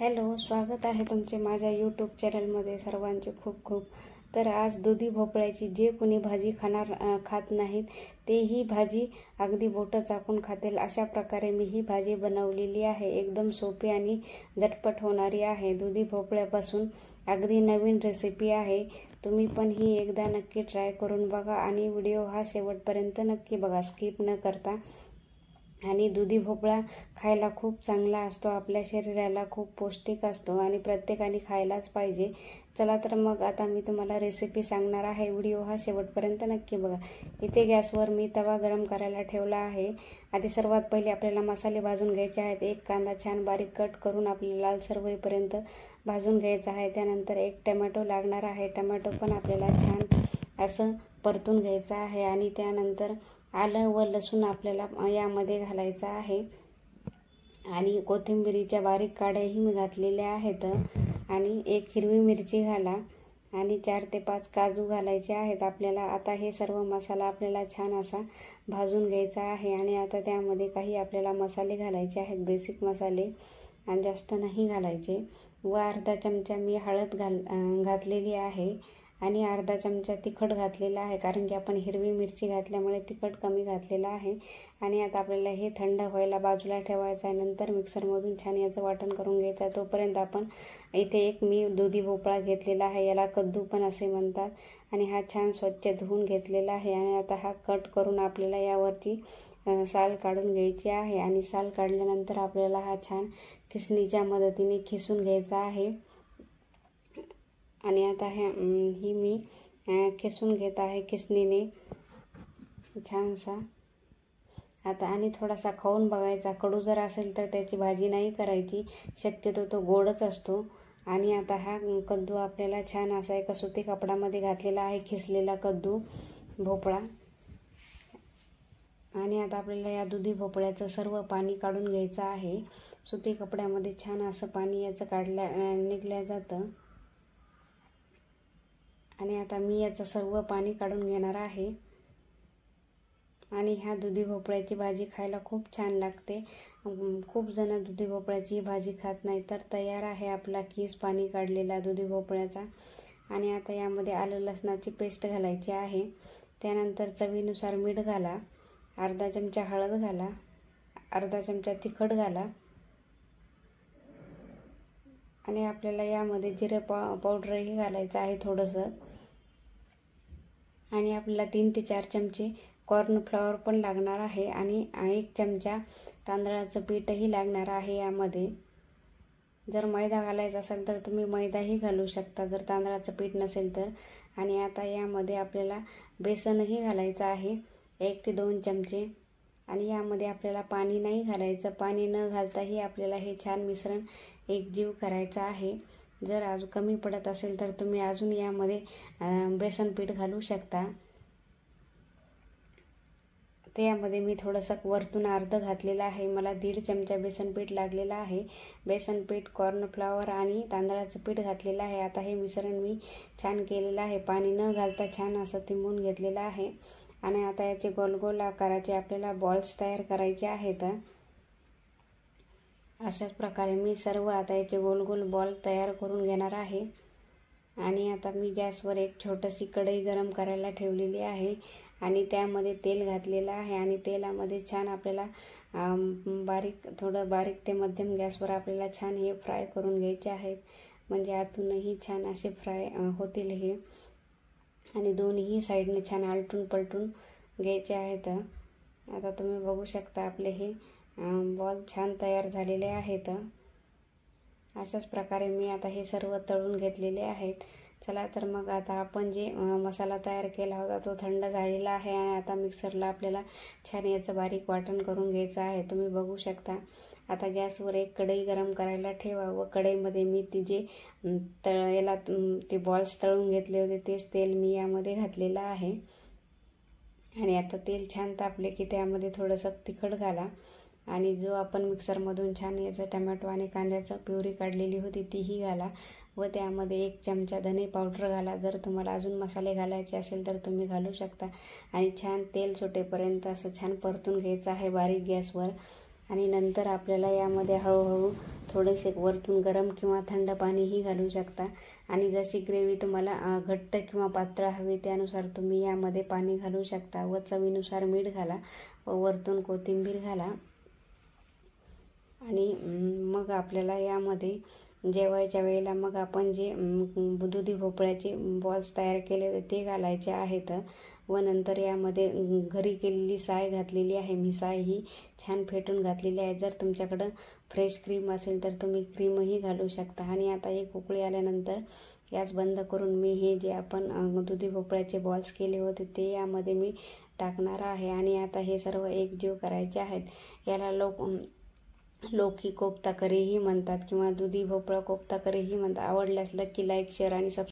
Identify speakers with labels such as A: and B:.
A: Hello, स्वागत आहे तुमचे माझ्या यूट्यूब चॅनलमध्ये सर्वांचे खूप खूप. तर आज दुधी भोपळ्याची जे कोणी भाजी खात नाहीत ते ही भाजी अगदी बोटं चापून खातील अशा प्रकारे मी ही भाजी बनवलेली आहे. एकदम सोपी आणि झटपट होणारी आहे. दुधी भोपळ्यापासून अगदी नवीन रेसिपी आहे. तुम्ही पण ही एकदा नक्की ट्राय करून बघा आणि व्हिडिओ हा शेवटपर्यंत नक्की बघा, स्किप न करता. आणि दुधी भोपळा खायला खूप चांगला असतो, आपल्या शरीराला खूप पौष्टिक असतो आणि प्रत्येकाने खायलाच पाहिजे. चला तर मग आता मी तुम्हाला रेसिपी सांगणार आहे. व्हिडिओ हा शेवटपर्यंत नक्की बघा. इथे गॅसवर मी तवा गरम करायला ठेवला आहे. आधी सर्वात पहिले आपल्याला मसाले भाजून घ्यायचे आहेत. एक कांदा छान बारीक कट करून आपल्याला लालसर होईपर्यंत भाजून घ्यायचा आहे. त्यानंतर एक टोमॅटो लागणार आहे. टोमॅटो पण आपल्याला छान असं परतून घ्यायचं आहे. आणि त्यानंतर आलं व लसूण आपल्याला यामध्ये घालायचं आहे. आणि कोथिंबिरीच्या बारीक काड्याही मी घातलेल्या आहेत. आणि एक हिरवी मिरची घाला आणि 4 ते 5 काजू घालायचे आहेत आपल्याला. आता हे सर्व मसाला आपल्याला छान असा भाजून घ्यायचा आहे. आणि आता त्यामध्ये काही आपल्याला मसाले घालायचे आहेत, बेसिक मसाले, आणि जास्त नाही घालायचे. व अर्धा चमचा मी हळद घातलेली आहे. आणि अर्धा चमचा तिखट घातलेला आहे, कारण की आपण हिरवी मिरची घातल्यामुळे तिखट कमी घातलेलं आहे. आणि आता आपल्याला हे थंड व्हायला बाजूला ठेवायचं आहे. नंतर मिक्सरमधून छान याचं वाटण करून घ्यायचं आहे. तोपर्यंत आपण इथे एक मी दुधी भोपळा घेतलेला आहे, याला कद्दू पण असे म्हणतात. आणि हा छान स्वच्छ धुवून घेतलेला आहे. आणि आता हा कट करून आपल्याला यावरची साल काढून घ्यायची आहे. आणि साल काढल्यानंतर आपल्याला हा छान खिसणीच्या मदतीने खिसून घ्यायचा आहे. आणि आता ही मी खिसून घेत आहे खिसणीने छानसा. आता आणि थोडासा खाऊन बघायचा. कडू जर असेल तर त्याची भाजी नाही करायची, शक्यतो तो गोडच असतो. आणि आता हा कद्दू आपल्याला छान असा एका सुती कपड्यामध्ये घातलेला आहे, खिसलेला कद्दू भोपळा. आणि आता आपल्याला या दुधी भोपळ्याचं सर्व पाणी काढून घ्यायचं आहे. सुती कपड्यामध्ये छान असं पाणी याचं निघल्या जातं. आणि आता मी याचं सर्व पाणी काढून घेणार आहे. आणि ह्या दुधी भोपळ्याची भाजी खायला खूप छान लागते. खूप जण दुधी भोपळ्याची भाजी खात नाही. तर तयार आहे आपला खीस पाणी काढलेला दुधी भोपळ्याचा. आणि आता यामध्ये आलं लसणाची पेस्ट घालायची आहे. त्यानंतर चवीनुसार मीठ घाला, अर्धा चमचा हळद घाला, अर्धा चमचा तिखट घाला. आणि आपल्याला यामध्ये जिरे पावडरही घालायचं आहे थोडंसं. आणि आपल्याला 3 ते 4 चमचे कॉर्नफ्लॉवर पण लागणार आहे. आणि 1 चमचा तांदळाचं पीठही लागणार आहे यामध्ये. जर मैदा घालायचा असेल तर तुम्ही मैदाही घालू शकता, जर तांदळाचं पीठ नसेल तर. आणि आता यामध्ये आपल्याला बेसनही घालायचं आहे, 1 ते 2 चमचे. आणि यामध्ये आपल्याला पाणी नाही घालायचं. पाणी न घालताही आपल्याला हे छान मिश्रण एकजीव करायचं आहे. जर अजून कमी पडत असेल तर तुम्ही अजून यामध्ये बेसन पीठ घालू शकता. त्यामध्ये मी थोडंसं वरतून अर्ध घातलेलं आहे. मला 1.5 चमचा बेसन पीठ लागलेलं आहे. बेसन पीठ, कॉर्नफ्लॉवर आणि तांदळाचं पीठ घातलेलं आहे. आता हे मिश्रण मी छान केलेलं आहे, पाणी न घालता छान असं तिंबून घेतलेलं आहे. आणि आता याचे गोल गोल आकाराचे आपल्याला बॉल्स तयार करायचे आहेत. अशाच प्रकारे मी सर्व आता याचे गोल गोल बॉल तयार करून घेणार आहे. आणि आता मी गॅसवर एक छोटीशी कढई गरम करायला ठेवलेली आहे. आणि त्यामध्ये तेल घातलेलं आहे. आणि तेलामध्ये छान आपल्याला थोडं बारीक ते मध्यम गॅसवर आपल्याला छान हे फ्राय करून घ्यायचे आहेत, म्हणजे आतूनही छान असे फ्राय होतील हे. आणि दोन्ही साईडने छान आलटून पलटून घ्यायचे आहेत. आता तुम्ही बघू शकता आपले हे बॉल छान तयार झालेले आहेत. अशाच प्रकारे मी आता हे सर्व तळून घेतलेले आहेत. चला तर मग आता आपण जे मसाला तयार केला होता तो थंड झालेला आहे. आणि आता मिक्सरला आपल्याला छान याचं बारीक वाटण करून घ्यायचं आहे. तुम्ही बघू शकता. आता गॅसवर एक कढई गरम करायला ठेवा व कढईमध्ये मी ती जे ते बॉल्स तळून घेतले होते तेच तेल मी यामध्ये घातलेलं आहे. आणि आता तेल छान तापले की त्यामध्ये थोडंसं तिखट घाला. आणि जो आपण मिक्सरमधून छान याचं टमॅटो आणि कांद्याचं प्युरी काढलेली होती तीही घाला. व त्यामध्ये 1 चमचा धने पावडर घाला. जर तुम्हाला अजून मसाले घालायचे असेल तर तुम्ही घालू शकता. आणि छान तेल सुटेपर्यंत असं छान परतून घ्यायचं आहे बारीक गॅसवर. आणि नंतर आपल्याला यामध्ये हळूहळू थोडेसे वरतून गरम किंवा थंड पाणीही घालू शकता. आणि जशी ग्रेव्ही तुम्हाला घट्ट किंवा पातळ हवी त्यानुसार तुम्ही यामध्ये पाणी घालू शकता. व चवीनुसार मीठ घाला व वरतून कोथिंबीर घाला. आणि मग आपल्याला यामध्ये जेवायच्या वेळेला मग आपण जे दुधी भोपळ्याचे बॉल्स तयार केले होते ते घालायचे आहेत. व नंतर यामध्ये घरी केलेली साय घातलेली आहे. मी साय ही छान फेटून घातलेली आहे. जर तुमच्याकडं फ्रेश क्रीम असेल तर तुम्ही क्रीमही घालू शकता. आणि आता एक उकळी आल्यानंतर गॅस बंद करून मी हे जे आपण दुधी भोपळ्याचे बॉल्स केले होते ते यामध्ये मी टाकणार आहे. आणि आता हे सर्व एकजीव करायचे आहेत. याला लौकी कोफ्ता करीही म्हणतात किंवा दुधी भोपळा कोफ्ता करीही म्हणतात. आवडल्यास नक्की लाईक, शेअर आणि सबस्क्राईब